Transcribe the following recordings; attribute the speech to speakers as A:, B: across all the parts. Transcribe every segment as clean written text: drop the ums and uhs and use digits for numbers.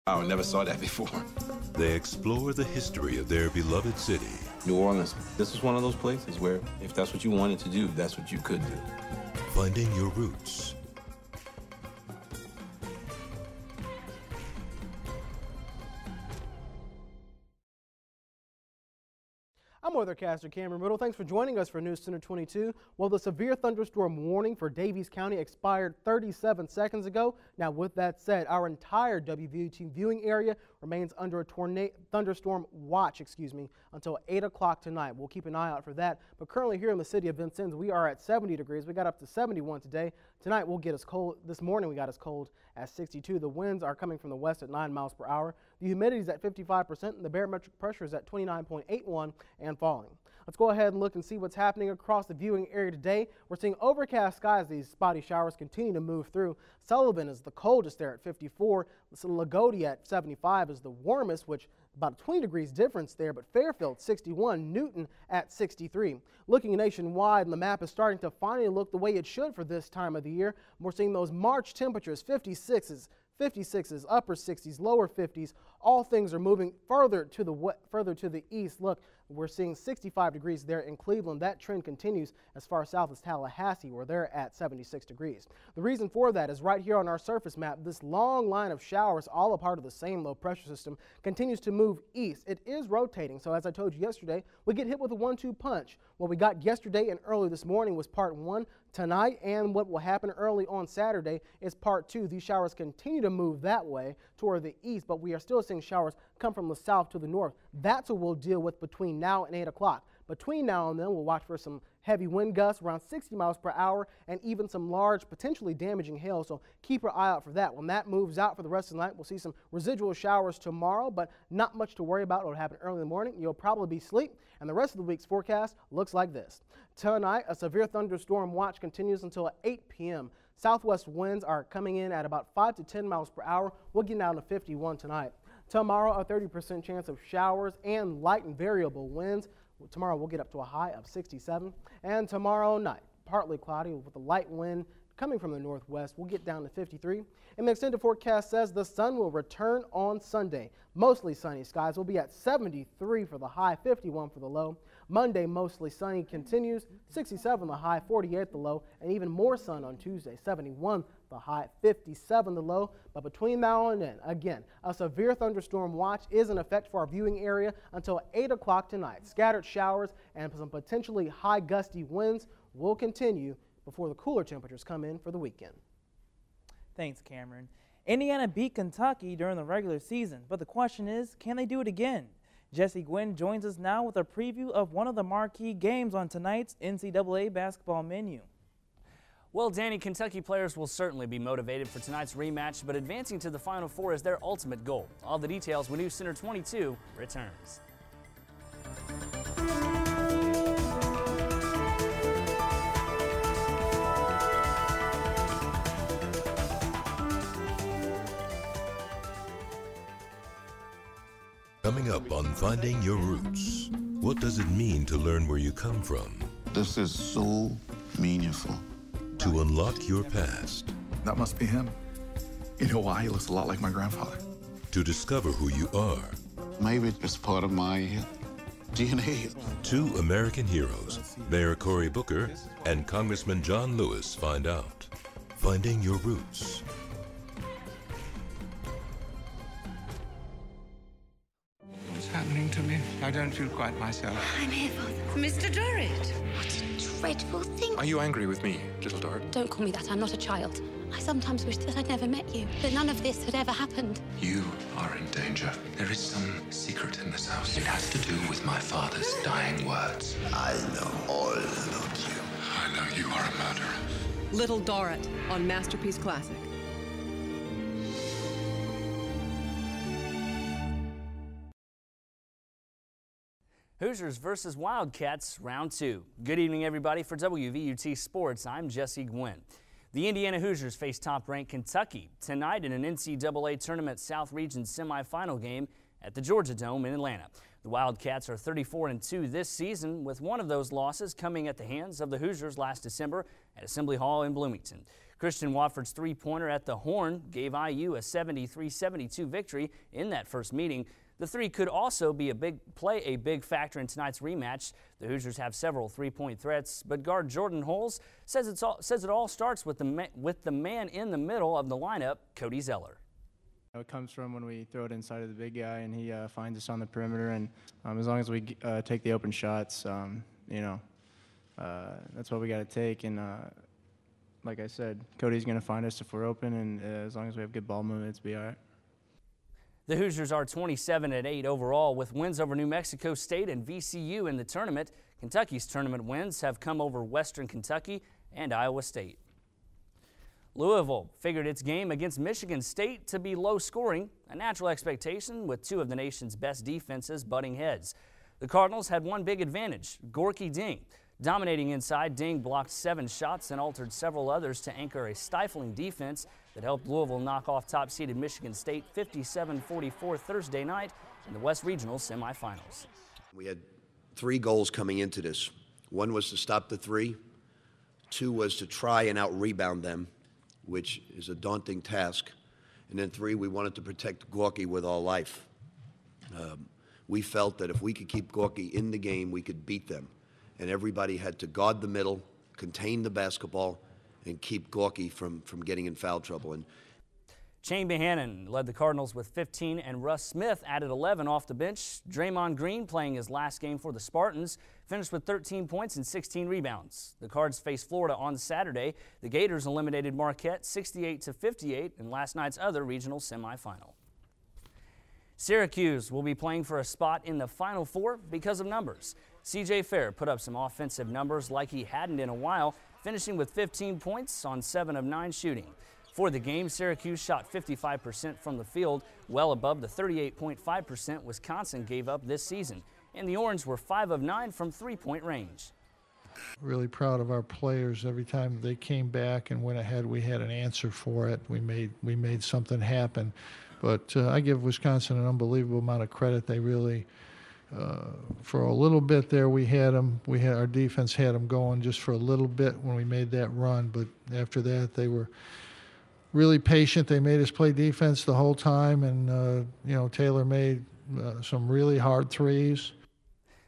A: I never saw that before.
B: They explore the history of their beloved city.
A: New Orleans, this is one of those places where if that's what you wanted to do, that's what you could do.
B: Finding your roots.
C: I'm weathercaster Cameron Riddle. Thanks for joining us for News Center 22. Well, the severe thunderstorm warning for Daviess County expired 37 seconds ago. Now, with that said, our entire WVUT viewing area remains under a thunderstorm watch, until 8 o'clock tonight. We'll keep an eye out for that. But currently here in the city of Vincennes, we are at 70 degrees. We got up to 71 today. Tonight we'll get as cold. This morning we got as cold as 62. The winds are coming from the west at 9 miles per hour. The humidity is at 55% and the barometric pressure is at 29.81 and falling. Let's go ahead and look and see what's happening across the viewing area today. We're seeing overcast skies. These spotty showers continue to move through. Sullivan is the coldest there at 54. Lagodi at 75 is the warmest, which about a 20 degrees difference there, but Fairfield 61, Newton at 63. Looking nationwide, and the map is starting to finally look the way it should for this time of the year. We're seeing those March temperatures, 56s, upper 60s, lower 50s. All things are moving further to the east. Look, we're seeing 65 degrees there in Cleveland. That trend continues as far south as Tallahassee, where they're at 76 degrees. The reason for that is right here on our surface map. This long line of showers, all a part of the same low pressure system, continues to move east. It is rotating, so as I told you yesterday, we get hit with a 1-2 punch. What we got yesterday and early this morning was part 1. Tonight, and what will happen early on Saturday, is part 2. These showers continue to move that way toward the east, but we are still seeing showers come from the south to the north. That's what we'll deal with between now and 8 o'clock. Between now and then, we'll watch for some heavy wind gusts around 60 miles per hour and even some large, potentially damaging hail, so keep your eye out for that. When that moves out for the rest of the night, we'll see some residual showers tomorrow, but not much to worry about. It'll happen early in the morning. You'll probably be asleep, and the rest of the week's forecast looks like this. Tonight, a severe thunderstorm watch continues until 8 p.m. Southwest winds are coming in at about 5 to 10 miles per hour. We'll get down to 51 tonight. Tomorrow, a 30% chance of showers and light and variable winds. Tomorrow, we'll get up to a high of 67. And tomorrow night, partly cloudy with a light wind coming from the northwest. We'll get down to 53. And the extended forecast says the sun will return on Sunday. Mostly sunny skies will be at 73 for the high, 51 for the low. Monday, mostly sunny continues, 67 the high, 48 the low, and even more sun on Tuesday, 71 the high, 57 the low. But between now and then, again, a severe thunderstorm watch is in effect for our viewing area until 8 o'clock tonight. Scattered showers and some potentially high gusty winds will continue before the cooler temperatures come in for the weekend.
D: Thanks, Cameron. Indiana beat Kentucky during the regular season, but the question is, can they do it again? Jesse Gwynn joins us now with a preview of one of the marquee games on tonight's NCAA basketball menu.
E: Well, Danny, Kentucky players will certainly be motivated for tonight's rematch, but advancing to the Final Four is their ultimate goal. All the details when News Center 22 returns.
B: Coming up on Finding Your Roots. What does it mean to learn where you come from?
F: This is so meaningful.
B: To unlock your past.
F: That must be him. You know why? He looks a lot like my grandfather.
B: To discover who you are.
F: Maybe it's part of my DNA.
B: Two American heroes, Mayor Cory Booker and Congressman John Lewis, find out. Finding Your Roots.
G: Happening to me. I don't feel quite myself.
H: I'm here for Mr. Dorrit. What a dreadful thing.
I: Are you angry with me, little Dorrit?
H: Don't call me that. I'm not a child. I sometimes wish that I'd never met you, that none of this had ever happened.
I: You are in danger. There is some secret in this house. It has to do with my father's dying words.
J: I know all about you.
I: I know you are a murderer.
K: Little Dorrit on Masterpiece Classic.
E: Hoosiers versus Wildcats, round 2. Good evening, everybody. For WVUT Sports, I'm Jesse Gwynn. The Indiana Hoosiers face top-ranked Kentucky tonight in an NCAA Tournament South Region semifinal game at the Georgia Dome in Atlanta. The Wildcats are 34-2 this season, with one of those losses coming at the hands of the Hoosiers last December at Assembly Hall in Bloomington. Christian Watford's three-pointer at the horn gave IU a 73-72 victory in that first meeting. The three could also be play a big factor in tonight's rematch. The Hoosiers have several three-point threats, but guard Jordan Holes says it all starts with the man in the middle of the lineup, Cody Zeller.
L: It comes from when we throw it inside of the big guy and he finds us on the perimeter, and as long as we take the open shots, that's what we got to take. And like I said, Cody's going to find us if we're open, and as long as we have good ball movement, it's be all right.
E: The Hoosiers are 27-8 overall, with wins over New Mexico State and VCU in the tournament. Kentucky's tournament wins have come over Western Kentucky and Iowa State. Louisville figured its game against Michigan State to be low scoring, a natural expectation with two of the nation's best defenses butting heads. The Cardinals had one big advantage, Gorky Ding. Dominating inside, Ding blocked 7 shots and altered several others to anchor a stifling defense that helped Louisville knock off top-seeded Michigan State 57-44 Thursday night in the West Regional semifinals.
J: We had 3 goals coming into this. 1 was to stop the 3. 2 was to try and out-rebound them, which is a daunting task. And then 3, we wanted to protect Gorky with our life. We felt that if we could keep Gorky in the game, we could beat them. And everybody had to guard the middle, contain the basketball, and keep Gorky from getting in foul trouble. And
E: Shane Bohannon led the Cardinals with 15, and Russ Smith added 11 off the bench. Draymond Green, playing his last game for the Spartans, finished with 13 points and 16 rebounds. The Cards face Florida on Saturday. The Gators eliminated Marquette 68-58 in last night's other regional semifinal. Syracuse will be playing for a spot in the Final Four because of numbers. C.J. Fair put up some offensive numbers like he hadn't in a while, finishing with 15 points on 7 of 9 shooting. For the game, Syracuse shot 55% from the field, well above the 38.5% Wisconsin gave up this season. And the Orange were 5 of 9 from three-point range.
M: Really proud of our players. Every time they came back and went ahead, we had an answer for it. We made something happen. But I give Wisconsin an unbelievable amount of credit. They really, for a little bit there, we had them. Our defense had them going just for a little bit when we made that run. But after that, they were really patient. They made us play defense the whole time, and Taylor made some really hard threes.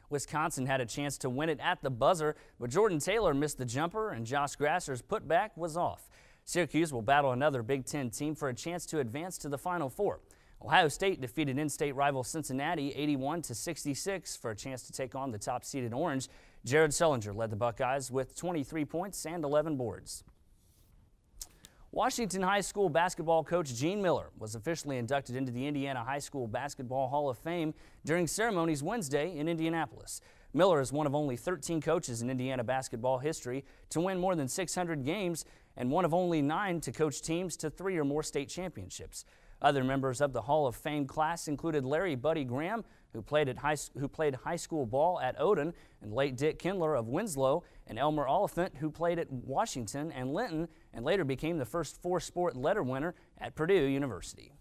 E: Wisconsin had a chance to win it at the buzzer, but Jordan Taylor missed the jumper, and Josh Grasser's putback was off. Syracuse will battle another Big Ten team for a chance to advance to the Final Four. Ohio State defeated in-state rival Cincinnati 81-66 for a chance to take on the top-seeded Orange. Jared Sullinger led the Buckeyes with 23 points and 11 boards. Washington High School basketball coach Gene Miller was officially inducted into the Indiana High School Basketball Hall of Fame during ceremonies Wednesday in Indianapolis. Miller is one of only 13 coaches in Indiana basketball history to win more than 600 games and one of only 9 to coach teams to 3 or more state championships. Other members of the Hall of Fame class included Larry Buddy Graham, who played high school ball at Odin, and late Dick Kindler of Winslow, and Elmer Oliphant, who played at Washington and Linton and later became the first 4-sport letter winner at Purdue University.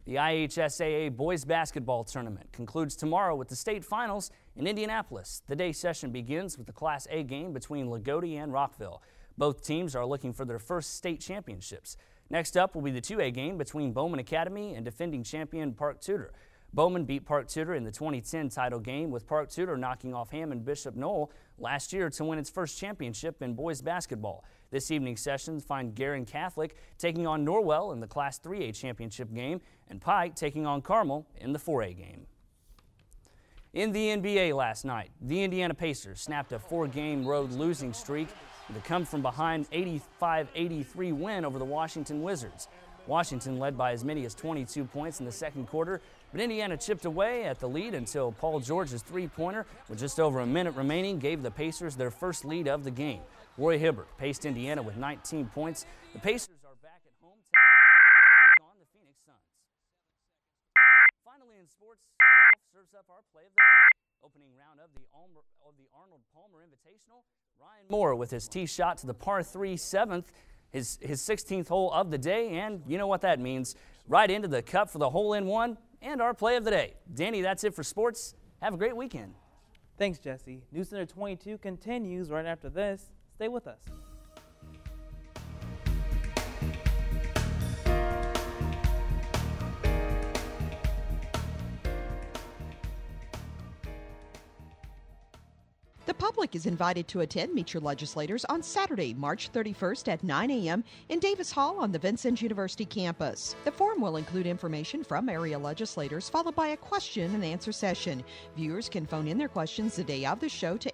E: The IHSAA Boys Basketball Tournament concludes tomorrow with the state finals in Indianapolis. The day session begins with the Class A game between Lagodi and Rockville. Both teams are looking for their first state championships. Next up will be the 2A game between Bowman Academy and defending champion Park Tudor. Bowman beat Park Tudor in the 2010 title game, with Park Tudor knocking off Hammond Bishop Knoll last year to win its first championship in boys basketball. This evening's sessions find Guerin Catholic taking on Norwell in the Class 3A championship game and Pike taking on Carmel in the 4A game. In the NBA last night, the Indiana Pacers snapped a 4-game road losing streak with a come-from-behind 85-83 win over the Washington Wizards. Washington led by as many as 22 points in the second quarter, but Indiana chipped away at the lead until Paul George's three-pointer, with just over a minute remaining, gave the Pacers their first lead of the game. Roy Hibbert paced Indiana with 19 points. The Pacers are back at home tonight to take on the Phoenix Suns. Finally in sports, golf serves up our play of the day. Opening round of the Arnold Palmer Invitational, Ryan Moore with his tee shot to the par 3 7th. His 16th hole of the day, and you know what that means. Right into the cup for the hole-in-one and our play of the day. Danny, that's it for sports. Have a great weekend.
D: Thanks, Jesse. News Center 22 continues right after this. Stay with us.
N: public is invited to attend Meet Your Legislators on Saturday, March 31st at 9 a.m. in Davis Hall on the Vincennes University campus. The forum will include information from area legislators, followed by a question and answer session. Viewers can phone in their questions the day of the show to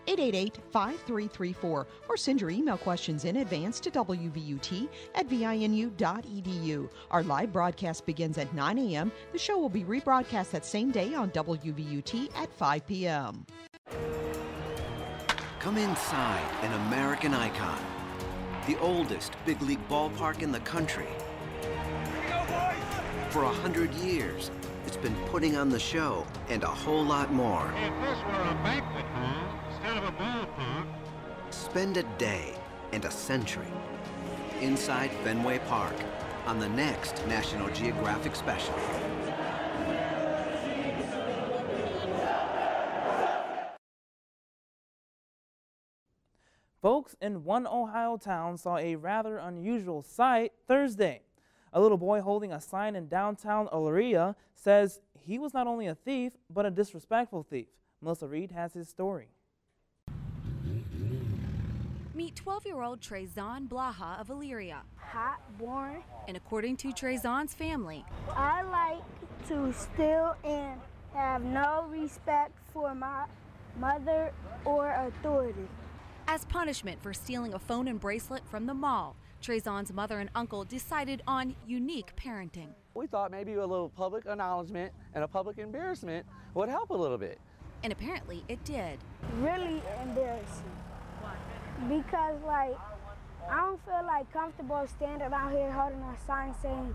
N: 812-888-5334 or send your email questions in advance to WVUT@vinu.edu. Our live broadcast begins at 9 a.m. The show will be rebroadcast that same day on WVUT at 5 p.m.
O: Come inside an American icon, the oldest big league ballpark in the country. For 100 years, it's been putting on the show and a whole lot more.
P: If this were a banquet hall instead of a ballpark.
O: Spend a day and a century inside Fenway Park on the next National Geographic special.
D: Folks in one Ohio town saw a rather unusual sight Thursday. A little boy holding a sign in downtown Elyria says he was not only a thief, but a disrespectful thief. Melissa Reed has his story.
Q: Meet 12-year-old Trezon Blaha of Elyria.
R: Hot, boring.
Q: And according to Trezon's family,
R: I like to steal and have no respect for my mother or authority.
Q: As punishment for stealing a phone and bracelet from the mall, Trezon's mother and uncle decided on unique parenting.
S: We thought maybe a little public acknowledgement and a public embarrassment would help a little bit.
Q: And apparently it did.
R: Really embarrassing. Because I don't feel comfortable standing out here holding a sign saying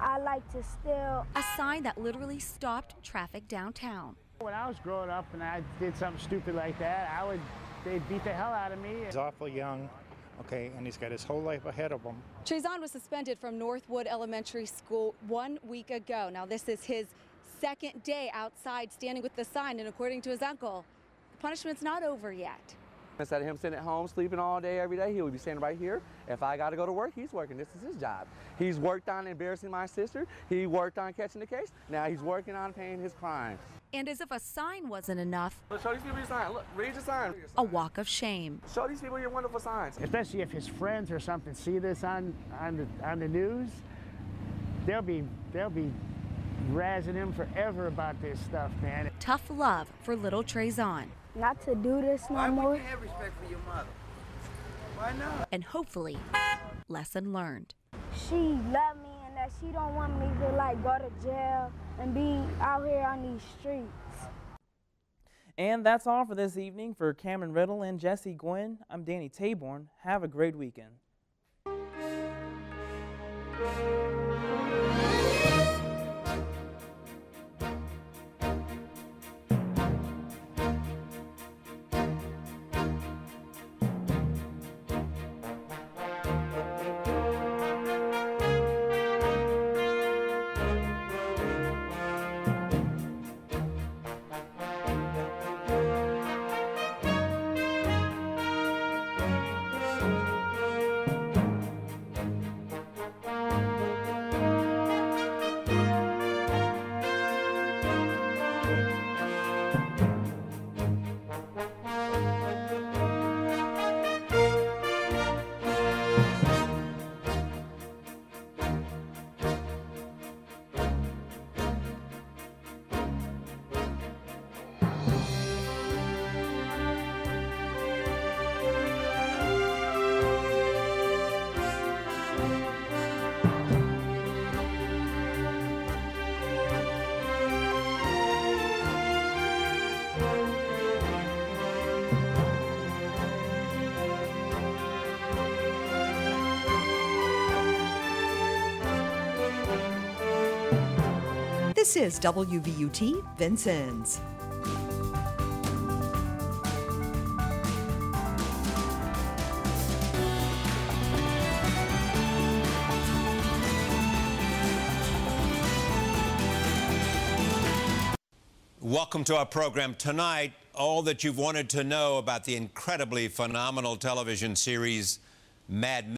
R: I like to steal.
Q: A sign that literally stopped traffic downtown.
T: When I was growing up and I did something stupid like that, they'd beat the hell out of me.
U: He's awfully young, okay, and he's got his whole life ahead of him.
V: Trezon was suspended from Northwood Elementary School 1 week ago. Now, this is his second day outside standing with the sign, and according to his uncle, the punishment's not over yet.
S: Instead of him sitting at home sleeping all day, every day, he would be standing right here. If I got to go to work, he's working. This is his job. He's worked on embarrassing my sister. He worked on catching the case. Now he's working on paying his crime.
Q: And as if a sign wasn't enough,
S: Look, show these people your sign. Look, read your sign.
Q: a walk of shame.
S: Show these people your wonderful signs.
T: Especially if his friends or something see this on the news, they'll be razzing him forever about this stuff, man.
Q: Tough love for little Trezon.
R: Not to do this no more.
S: Why would you have respect for your mother? Why not?
Q: And hopefully, lesson learned.
R: She loved me and that she don't want me to go to jail and be out here on these streets.
D: And that's all for this evening. For Cameron Riddle and Jesse Gwynn, I'm Danny Taborn. Have a great weekend.
N: This is WVUT Vincennes.
W: Welcome to our program tonight. All that you've wanted to know about the incredibly phenomenal television series Mad Men.